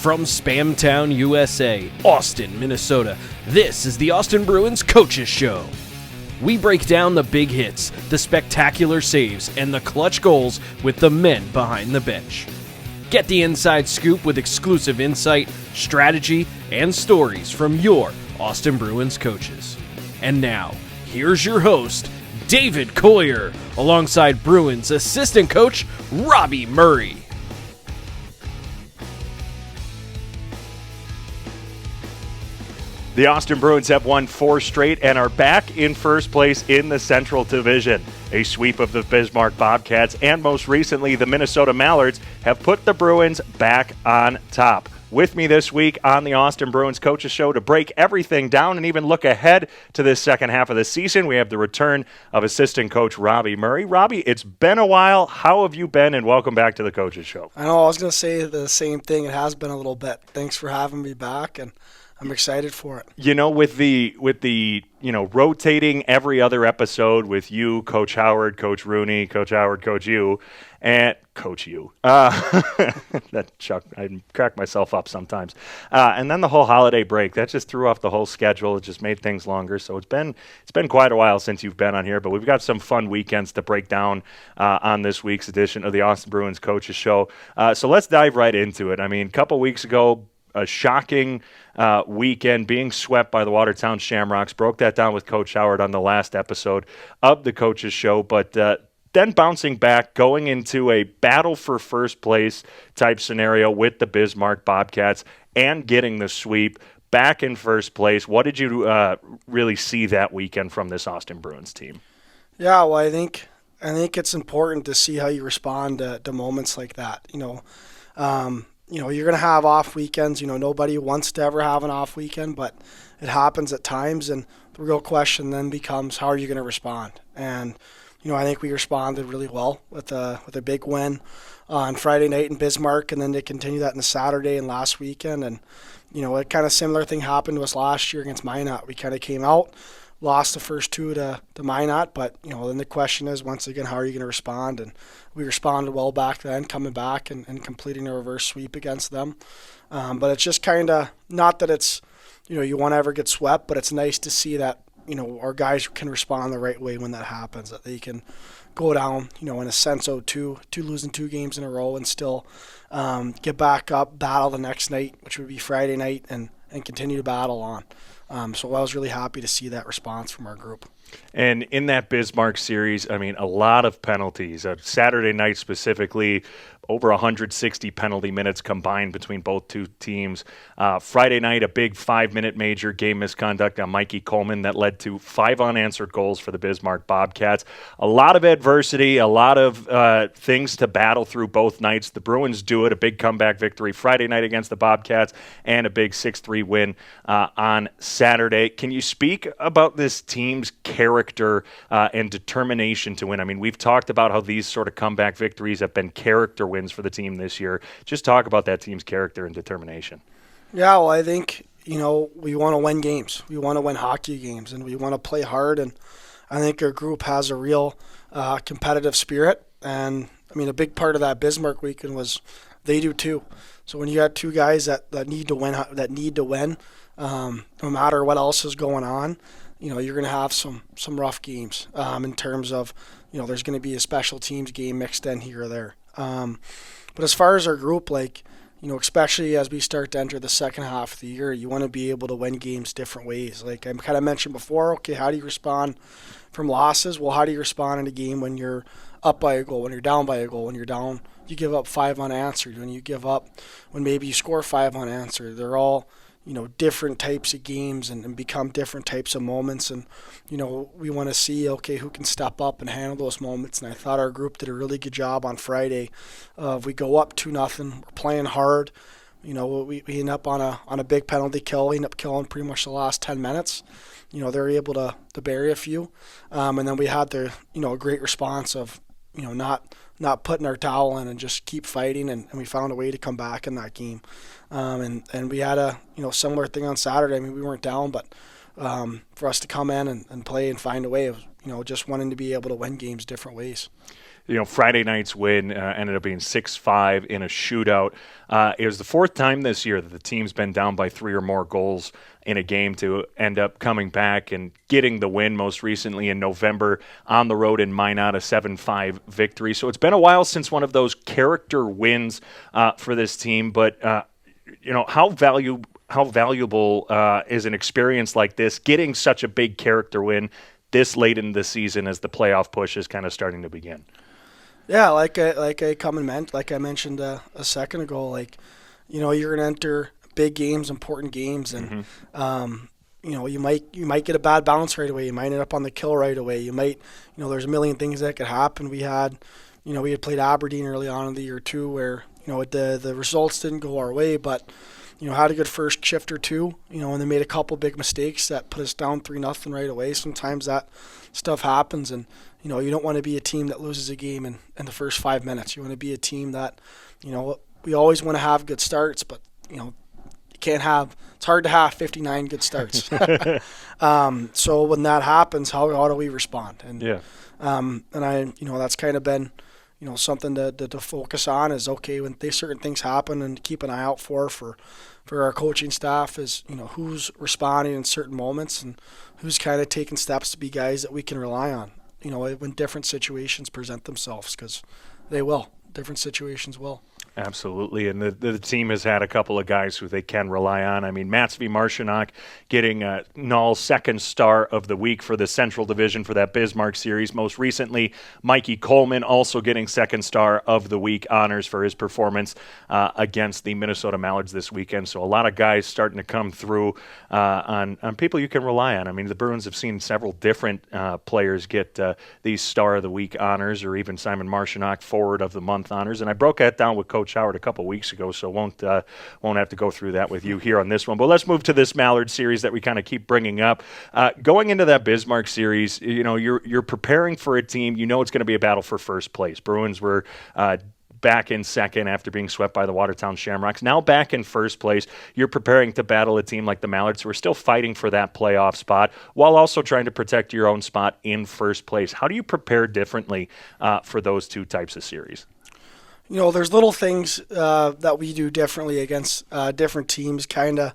From Spamtown, USA, Austin, Minnesota, this is the Austin Bruins Coaches Show. We break down the big hits, the spectacular saves, and the clutch goals with the men behind the bench. Get the inside scoop with exclusive insight, strategy, and stories from your Austin Bruins coaches. And now, here's your host, David Coyer, alongside Bruins assistant coach, Robby Murray. The Austin Bruins have won 4 straight and are back in first place in the Central Division. A sweep of the Bismarck Bobcats and most recently the Minnesota Mallards have put the Bruins back on top. With me this week on the Austin Bruins Coaches Show to break everything down and even look ahead to this second half of the season, we have the return of assistant coach Robby Murray. Robby, it's been a while. How have you been? And welcome back to the Coaches Show. I know, I was going to say the same thing. It has been a little bit. Thanks for having me back, and I'm excited for it. You know, with the rotating every other episode with you, Coach Howard, Coach Rooney, Coach Howard, Coach you, and Coach you. That Chuck, I crack myself up sometimes. And then the whole holiday break, that just threw off the whole schedule. It just made things longer. So it's been quite a while since you've been on here, but we've got some fun weekends to break down on this week's edition of the Austin Bruins Coaches Show. So let's dive right into it. I mean, a couple weeks ago, a shocking weekend, being swept by the Watertown Shamrocks. Broke that down with Coach Howard on the last episode of the Coaches Show. But then bouncing back, going into a battle for first place type scenario with the Bismarck Bobcats and getting the sweep back in first place. What did you really see that weekend from this Austin Bruins team? Yeah, well, I think it's important to see how you respond to moments like that. You're going to have off weekends. Nobody wants to ever have an off weekend, but it happens at times. And the real question then becomes, how are you going to respond? And, I think we responded really well with a big win on Friday night in Bismarck, and then to continue that in the Saturday and last weekend. And, a kind of similar thing happened to us last year against Minot. We kind of came out, lost the first 2 to Minot, but, then the question is, once again, how are you going to respond? And we responded well back then, coming back and completing a reverse sweep against them. But it's just kind of, not that it's, you want to ever get swept, but it's nice to see that, our guys can respond the right way when that happens, that they can go down, in a sense, 0-2, losing 2 games in a row and still get back up, battle the next night, which would be Friday night, and continue to battle on. So I was really happy to see that response from our group. And in that Bismarck series, I mean, a lot of penalties. Saturday night specifically, over 160 penalty minutes combined between both two teams. Friday night, a big 5-minute major game misconduct on Mikey Coleman that led to 5 unanswered goals for the Bismarck Bobcats. A lot of adversity, a lot of things to battle through both nights. The Bruins do it, a big comeback victory Friday night against the Bobcats, and a big 6-3 win on Saturday. Can you speak about this team's character and determination to win? I mean, we've talked about how these sort of comeback victories have been character wins for the team this year. Just talk about that team's character and determination. Yeah, well, I think, we want to win games. We want to win hockey games, and we want to play hard. And I think our group has a real competitive spirit. And, a big part of that Bismarck weekend was they do too. So when you got 2 guys that need to win, no matter what else is going on, you're going to have some rough games in terms of, there's going to be a special teams game mixed in here or there. But as far as our group, especially as we start to enter the second half of the year, you want to be able to win games different ways. Like I kind of mentioned before, okay, how do you respond from losses? Well, how do you respond in a game when you're up by a goal, when you're down by a goal, when you're down, you give up 5 unanswered, when you give up, when maybe you score 5 unanswered? They're all different types of games and become different types of moments. And, we want to see, okay, who can step up and handle those moments. And I thought our group did a really good job on Friday. We go up 2-0, we're playing hard. We end up on a big penalty kill. We end up killing pretty much the last 10 minutes. They're able to bury a few. And then we had a great response of, not putting our towel in and just keep fighting, and we found a way to come back in that game. And we had a similar thing on Saturday. We weren't down, but for us to come in and play and find a way of just wanting to be able to win games different ways. Friday night's win ended up being 6-5 in a shootout. It was the fourth time this year that the team's been down by 3 or more goals in a game to end up coming back and getting the win, most recently in November on the road in Minot, a 7-5 victory. So it's been a while since one of those character wins for this team, but how valuable is an experience like this, getting such a big character win this late in the season as the playoff push is kind of starting to begin? Yeah, like I mentioned a second ago, you're gonna enter big games, important games, and you might get a bad bounce right away. You might end up on the kill right away. You might, there's a million things that could happen. We had played Aberdeen early on in the year too, where the results didn't go our way, but had a good first shift or two, and they made a couple big mistakes that put us down 3-0 right away. Sometimes that stuff happens, and you don't want to be a team that loses a game in the first 5 minutes. You want to be a team that, we always want to have good starts, but it's hard to have 59 good starts. So when that happens, how do we respond? And that's kind of been something to focus on is, okay, when certain things happen, and to keep an eye out for our coaching staff is, who's responding in certain moments and who's kind of taking steps to be guys that we can rely on, when different situations present themselves, because they will. Different situations will. Absolutely, and the team has had a couple of guys who they can rely on. I mean, Matsvi Marshanock getting Null's second star of the week for the Central Division for that Bismarck series. Most recently, Mikey Coleman also getting second star of the week honors for his performance against the Minnesota Mallards this weekend. So a lot of guys starting to come through on people you can rely on. I mean, the Bruins have seen several different players get these star of the week honors, or even Simon Marshanock forward of the month honors. And I broke that down with Coach Howard a couple weeks ago, so won't have to go through that with you here on this one. But let's move to this Mallard series that we kind of keep bringing up. Going into that Bismarck series, you're preparing for a team. It's going to be a battle for first place. Bruins were back in second after being swept by the Watertown Shamrocks. Now back in first place, you're preparing to battle a team like the Mallards who are still fighting for that playoff spot while also trying to protect your own spot in first place. How do you prepare differently for those two types of series? There's little things that we do differently against different teams, kind of,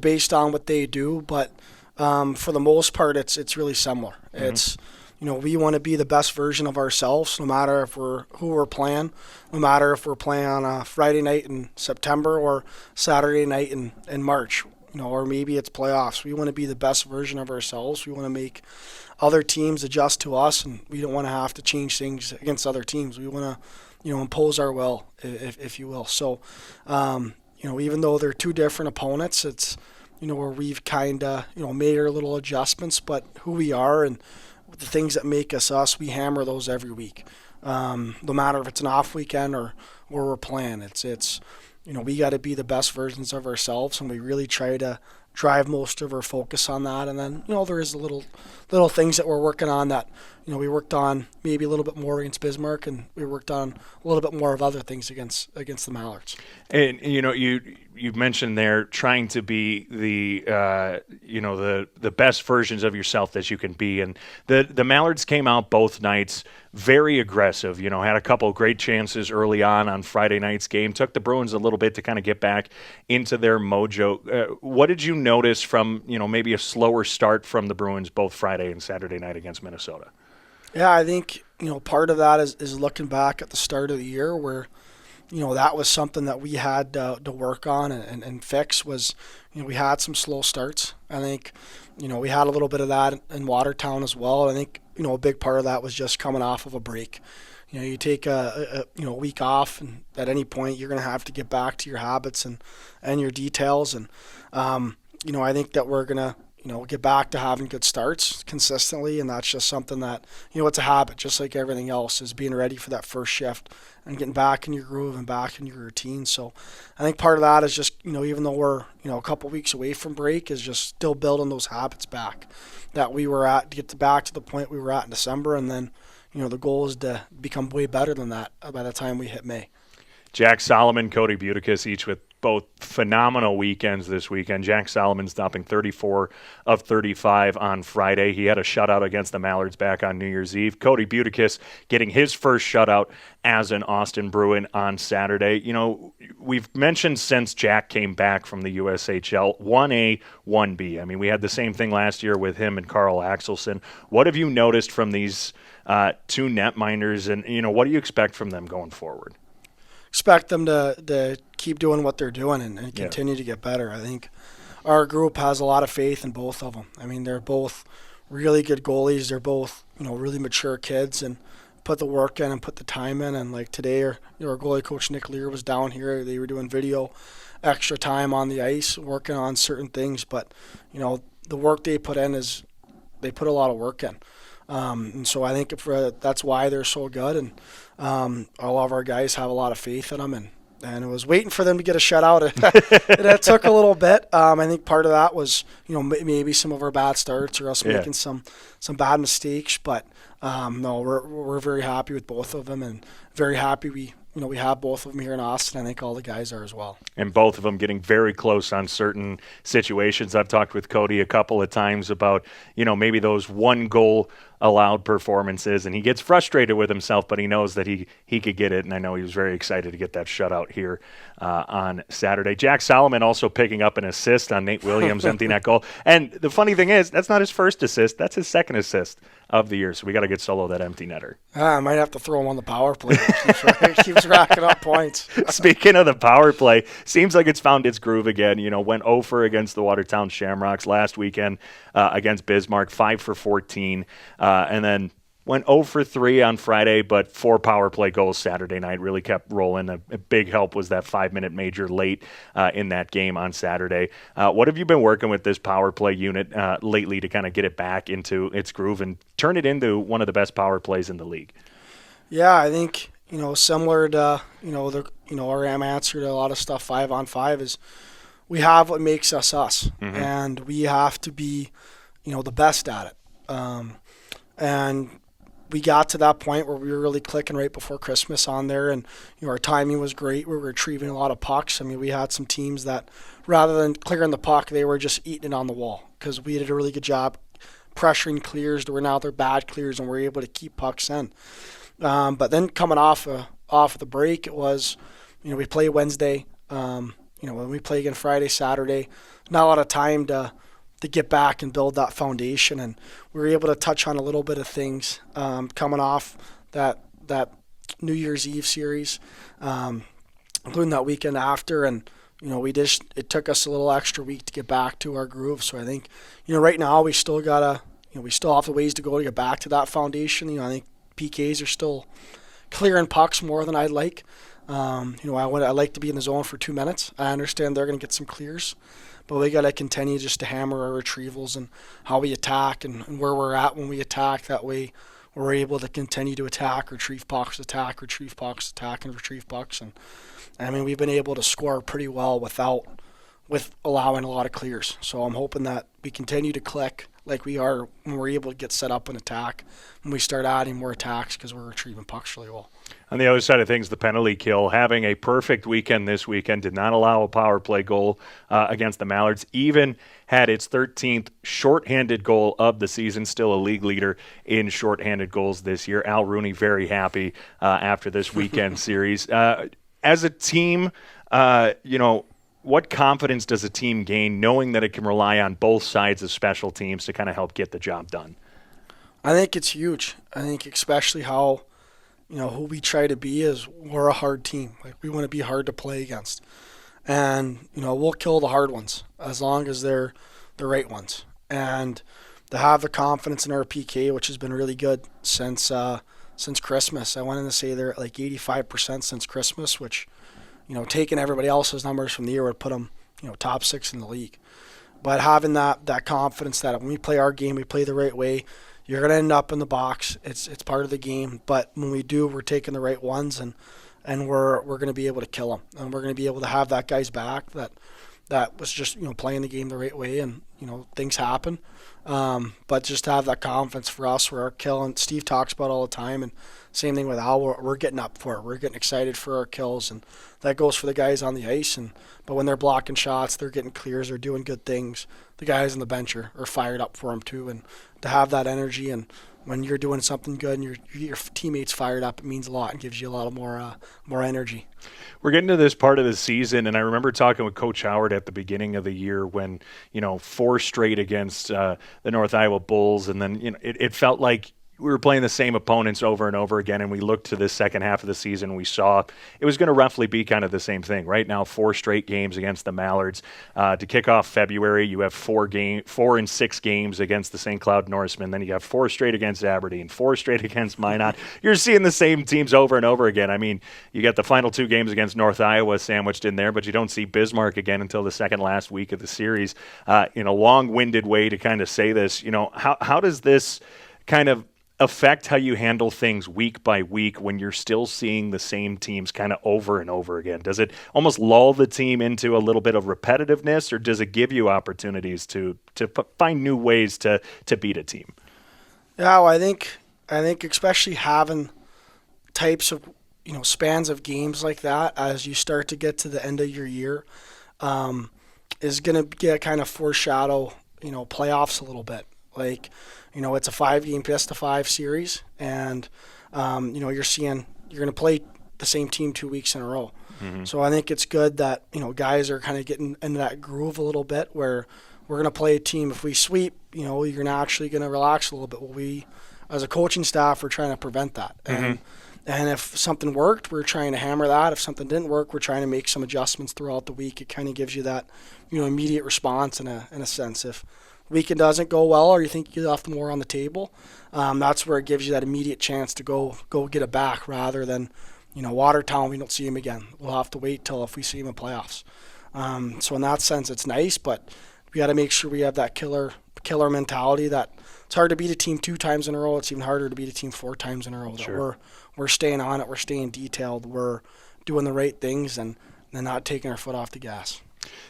based on what they do. But for the most part, it's really similar. Mm-hmm. It's, we want to be the best version of ourselves, no matter who we're playing, no matter if we're playing on a Friday night in September or Saturday night in March, or maybe it's playoffs. We want to be the best version of ourselves. We want to make other teams adjust to us, and we don't want to have to change things against other teams. We want to impose our will, if you will. So, even though they're two different opponents, it's, where we've kind of, made our little adjustments, but who we are and the things that make us us, we hammer those every week. No matter if it's an off weekend or where we're playing, it's we got to be the best versions of ourselves, and we really try to drive most of our focus on that. And then, there is little things that we're working on that, we worked on maybe a little bit more against Bismarck, and we worked on a little bit more of other things against the Mallards. And, you've mentioned there trying to be the best versions of yourself that you can be. And the Mallards came out both nights very aggressive, had a couple of great chances early on Friday night's game, took the Bruins a little bit to kind of get back into their mojo. What did you notice from, maybe a slower start from the Bruins both Friday and Saturday night against Minnesota? Yeah, I think, part of that is looking back at the start of the year where, that was something that we had to work on and fix was, we had some slow starts. I think, we had a little bit of that in Watertown as well. I think, a big part of that was just coming off of a break. You take a week off, and at any point you're going to have to get back to your habits and your details. And, I think that we're going to, get back to having good starts consistently, and that's just something that, it's a habit, just like everything else, is being ready for that first shift and getting back in your groove and back in your routine. So I think part of that is just, even though we're, a couple weeks away from break, is just still building those habits back that we were at to get back to the point we were at in December. And then, the goal is to become way better than that by the time we hit May. Jack Solomon, Cody Butticus, each with both phenomenal weekends this weekend. Jack Solomon stopping 34 of 35 on Friday. He had a shutout against the Mallards back on New Year's Eve. Cody Buticus getting his first shutout as an Austin Bruin on Saturday. You know, we've mentioned since Jack came back from the USHL, 1A, 1B. I mean, we had the same thing last year with him and Carl Axelson. What have you noticed from these two netminders, and, you know, what do you expect from them going forward? Expect them to keep doing what they're doing and continue to get better. I think our group has a lot of faith in both of them. I mean, they're both really good goalies. They're both, you know, really mature kids and put the work in and put the time in. And like today, our goalie coach Nick Lear was down here. They were doing video extra time on the ice, working on certain things. But, you know, the work they put in is they put a lot of work in. And so I think that's why they're so good, and all of our guys have a lot of faith in them, and it was waiting for them to get a shutout. It took a little bit. I think part of that was, you know, maybe some of our bad starts or us making some bad mistakes, but no, we're very happy with both of them, and very happy we have both of them here in Austin. I think all the guys are as well. And both of them getting very close on certain situations. I've talked with Cody a couple of times about, you know, maybe those one goal allowed performances, and he gets frustrated with himself, but he knows that he could get it, and I know he was very excited to get that shutout here on Saturday. Jack Solomon also picking up an assist on Nate Williams' empty net goal. And the funny thing is, that's not his first assist. That's his second assist of the year, so we got to get Solo that empty netter. I might have to throw him on the power play. He keeps racking up points. Speaking of the power play, seems like it's found its groove again. You know, went 0 for against the Watertown Shamrocks last weekend against Bismarck, 5 for 14, and then went 0 for 3 on Friday, but 4 power play goals Saturday night. Really kept rolling. A big help was that 5-minute major late in that game on Saturday. What have you been working with this power play unit lately to kind of get it back into its groove and turn it into one of the best power plays in the league? Yeah, I think, you know, similar to, our answer to a lot of stuff 5-on-5 is we have what makes us us, and we have to be, you know, the best at it. And we got to that point where we were really clicking right before Christmas on there, and, you know, our timing was great. We were retrieving a lot of pucks. I mean, we had some teams that rather than clearing the puck, they were just eating it on the wall because we did a really good job pressuring clears to where now they're bad clears, and we're able to keep pucks in. But then coming off the break, it was, you know, we play Wednesday. When we play again Friday, Saturday, not a lot of time to get back and build that foundation, and we were able to touch on a little bit of things coming off that New Year's Eve series, including that weekend after, and, you know, it took us a little extra week to get back to our groove. So I think, you know, right now we still have the ways to go to get back to that foundation. You know, I think PKs are still clearing pucks more than I'd like. I like to be in the zone for 2 minutes. I understand they're going to get some clears, but we got to continue just to hammer our retrievals and how we attack and where we're at when we attack. That way we're able to continue to attack, retrieve pucks, attack, and retrieve pucks. And I mean, we've been able to score pretty well with allowing a lot of clears. So I'm hoping that we continue to click like we are when we're able to get set up and attack, when we start adding more attacks because we're retrieving pucks really well. On the other side of things, the penalty kill, having a perfect weekend this weekend, did not allow a power play goal against the Mallards, even had its 13th shorthanded goal of the season, still a league leader in shorthanded goals this year. Al Rooney very happy after this weekend series. As a team, what confidence does a team gain knowing that it can rely on both sides of special teams to kind of help get the job done? I think it's huge. I think especially how, you know, who we try to be is we're a hard team. Like, we want to be hard to play against. And, you know, we'll kill the hard ones as long as they're the right ones. And to have the confidence in our PK, which has been really good since Christmas. I wanted to say they're at like 85% since Christmas, which, you know, taking everybody else's numbers from the year would put them, you know, top 6 in the league. But having that confidence that when we play our game, we play the right way, you're going to end up in the box. It's part of the game. But when we do, we're taking the right ones, and we're going to be able to kill them. And we're going to be able to have that guy's back that, that was just, playing the game the right way, and, things happen. But just to have that confidence for us, where our kill, and Steve talks about all the time, and same thing with Al, we're getting up for it. We're getting excited for our kills, and that goes for the guys on the ice. But when they're blocking shots, they're getting clears, they're doing good things. The guys on the bench are fired up for them too, and to have that energy, and when you're doing something good and your teammates fired up, it means a lot and gives you a lot of more energy. We're getting to this part of the season, and I remember talking with Coach Howard at the beginning of the year when, 4 straight against the North Iowa Bulls, and then it felt like we were playing the same opponents over and over again, and we looked to the second half of the season. We saw it was going to roughly be kind of the same thing. Right now, 4 straight games against the Mallards. To kick off February, you have 4 and 6 games against the St. Cloud Norsemen. Then you have 4 straight against Aberdeen, 4 straight against Minot. You're seeing the same teams over and over again. I mean, you got the final 2 games against North Iowa sandwiched in there, but you don't see Bismarck again until the second last week of the series. In a long-winded way to kind of say this, how does this kind of affect how you handle things week by week when you're still seeing the same teams kind of over and over again? Does it almost lull the team into a little bit of repetitiveness, or does it give you opportunities to find new ways to beat a team? Yeah, well, I think especially having types of spans of games like that as you start to get to the end of your year is going to get kind of foreshadow playoffs a little bit. Like, it's a 5-game best of 5 series, and you're going to play the same team 2 weeks in a row. Mm-hmm. So I think it's good that guys are kind of getting into that groove a little bit, where we're going to play a team. If we sweep, you're naturally going to relax a little bit. Well, we, as a coaching staff, we're trying to prevent that. Mm-hmm. And if something worked, we're trying to hammer that. If something didn't work, we're trying to make some adjustments throughout the week. It kind of gives you that immediate response in a sense. If weekend doesn't go well, or you think you left more on the table, that's where it gives you that immediate chance to go get it back, rather than Watertown, we don't see him again. We'll have to wait till if we see him in playoffs. So in that sense, it's nice, but we got to make sure we have that killer mentality. That it's hard to beat a team 2 times in a row. It's even harder to beat a team 4 times in a row. Sure. That we're staying on it. We're staying detailed. We're doing the right things and not taking our foot off the gas.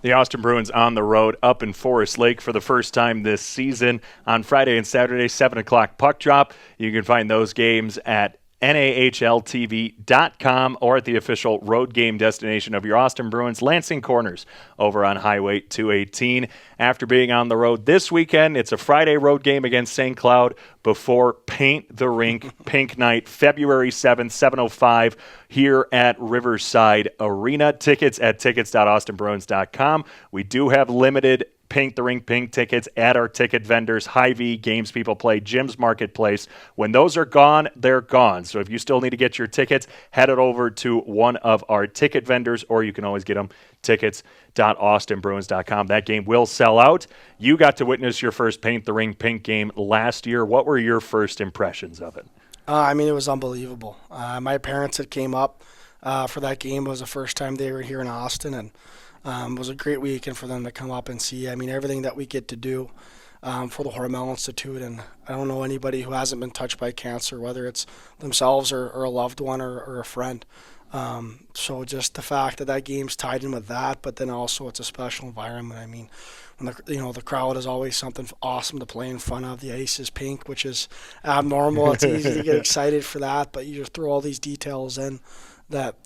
The Austin Bruins on the road up in Forest Lake for the first time this season on Friday and Saturday, 7 o'clock puck drop. You can find those games at NAHLTV.com or at the official road game destination of your Austin Bruins, Lansing Corners, over on Highway 218. After being on the road this weekend, it's a Friday road game against St. Cloud before Paint the Rink Pink Night, February 7th, 7:05 here at Riverside Arena. Tickets at tickets.austinbruins.com. We do have limited Paint the Rink Pink tickets at our ticket vendors, Hy-Vee, Games People Play, Jim's Marketplace. When those are gone, they're gone. So if you still need to get your tickets, head it over to one of our ticket vendors, or you can always get them tickets.austinbruins.com. That game will sell out. You got to witness your first Paint the Rink Pink game last year. What were your first impressions of it? It was unbelievable. My parents had came up for that game. It was the first time they were here in Austin, and it was a great weekend for them to come up and see. Everything that we get to do for the Hormel Institute, and I don't know anybody who hasn't been touched by cancer, whether it's themselves or a loved one or a friend. So just the fact that game's tied in with that, but then also it's a special environment. When the crowd is always something awesome to play in front of. The ice is pink, which is abnormal. It's easy to get excited for that, but you just throw all these details in that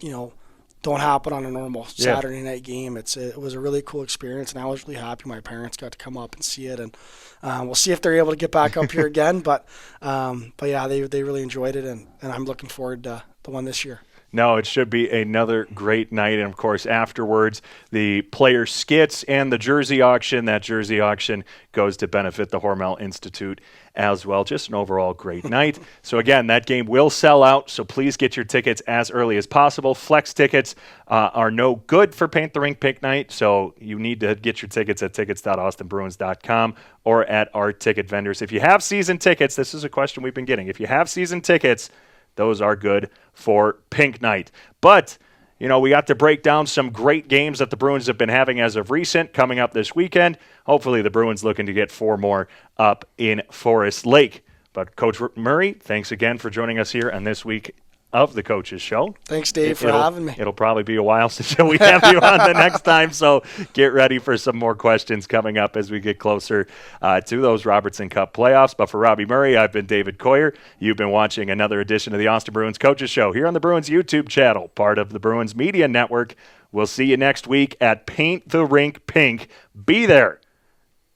don't happen on a normal Saturday night game. It was a really cool experience, and I was really happy my parents got to come up and see it. And we'll see if they're able to get back up here again. But yeah, they really enjoyed it, and I'm looking forward to the one this year. No, it should be another great night. And, of course, afterwards, the player skits and the jersey auction. That jersey auction goes to benefit the Hormel Institute as well. Just an overall great night. So, again, that game will sell out, so please get your tickets as early as possible. Flex tickets are no good for Paint the Rink Pink Night, so you need to get your tickets at tickets.austinbruins.com or at our ticket vendors. If you have season tickets, this is a question we've been getting. If you have season tickets, those are good for Pink Night. But, we got to break down some great games that the Bruins have been having as of recent coming up this weekend. Hopefully the Bruins looking to get 4 more up in Forest Lake. But Coach Murray, thanks again for joining us here on This Week of the Coaches Show. Thanks, Dave, for having me. It'll probably be a while since we have you on the next time, so get ready for some more questions coming up as we get closer to those Robertson Cup playoffs. But for Robby Murray, I've been David Coyer. You've been watching another edition of the Austin Bruins Coaches Show here on the Bruins YouTube channel, part of the Bruins Media Network. We'll see you next week at Paint the Rink Pink. Be there.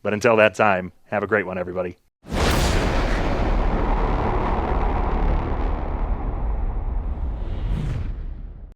But until that time, have a great one, everybody.